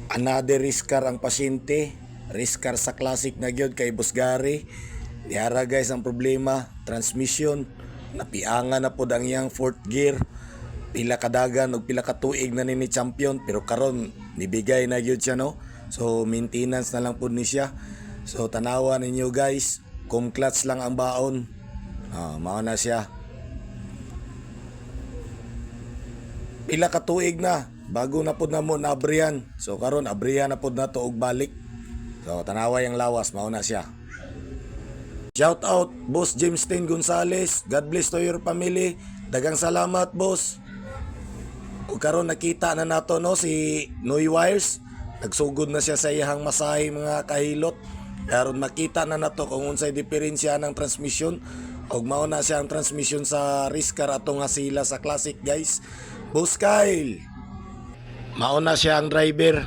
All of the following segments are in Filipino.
Another riskar ang pasyente, riskar sa classic na gyud kay Busgari. Diara guys ang problema, transmission. Napiangan na pod ang iyang fourth gear. Pila kadagan og pila ka tuig na ni champion pero karon nibigay na gyud siya no. So maintenance na lang pod ni siya. So tanawa ninyo guys, kung clutch lang ang baon. Mao na siya. Pila ka tuig na bago na pod namo na abrihan. So karon abrihan na pod nato og balik. So tanawa yang lawas, mao na siya. Shout out Boss James Ten Gonzales. God bless to your family. Dagang salamat boss. Ug karon nakita na nato no si Noy Wires. Nagsugod na siya sa iyang masahe mga kahilot. Karon makita na nato kung unsay diferensya ng transmission. Og mao na siya ang transmission sa Riscar ato nga sila sa Classic guys. Boss Kyle. Mao na siya ang driver.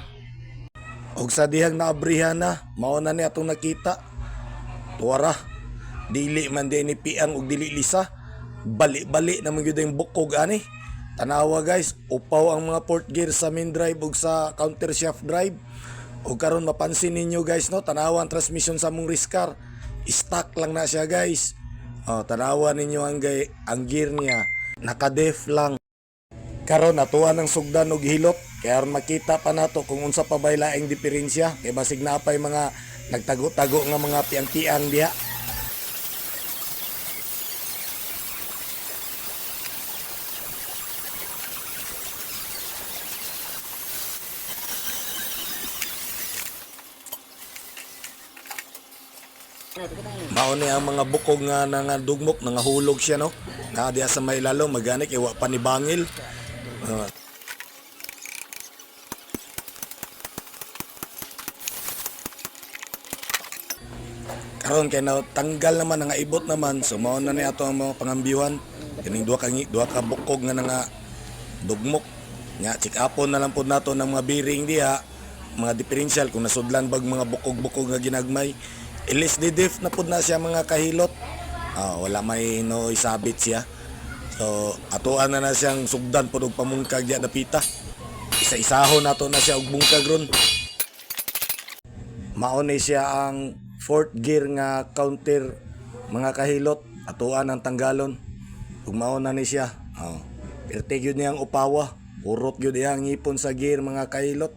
Og sa dihang naabrihan na, mao na ni atong nakita. Tuwara. Dili man din ni piang og dili lisa. Bali-bali naman gyud ang bukog ani. Tanawa guys, upaw ang mga port gear sa main drive ug sa counter shaft drive. Ug karon mapansin ninyo guys no, tanawa ang transmission sa mong Riscar. Stock lang na siya guys. Tanawa ninyo ang gear niya, naka-def lang. Karon natuwa ng sugdan og hilot, kaya makita pa nato kung unsa pa bay laing diferensya. Kay basig na pay mga nagtago-tago nga mga piang-piang diha. Mao ni ang mga bukog nga nangadugmok, nangahulog siya no. Na diya sa may lalo maganik iwa pa ni bangil. Karon kay na tanggal naman nga ibot naman, so mao na ni ato ang mga pangambiwan. Kining duha ka bukog nga nga dugmok. Nya check upon na lang pod nato ng mga bearing diha, mga differential kung nasudlan bag mga bukog-bukog nga ginagmay. Ilis di diff na pod na siya mga kahilot. Wala may no isabit siya. So atuan na siyang sugdan pod og pamungkag diya dapita. Isa-isahon nato na siya og bungkag ron. Mao ni siya ang fourth gear nga counter mga kahilot. Atuan ang tanggalon. Ug mao na ni siya. Perte gyud niyang upawa. Urot gyud iyang ngipon sa gear mga kahilot.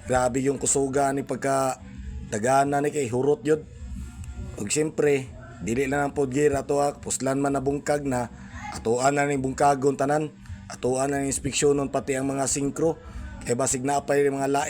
Grabe yung kusuga ni pagka dagana ni kay hurot yun. Ug siyempre, dili lang ang pod gear ato puslan man na bungkag na, atuan na ni bungkagon tanan, atuan na ni inspeksyonon pati ang mga singkro, kay basig na pa yung mga lain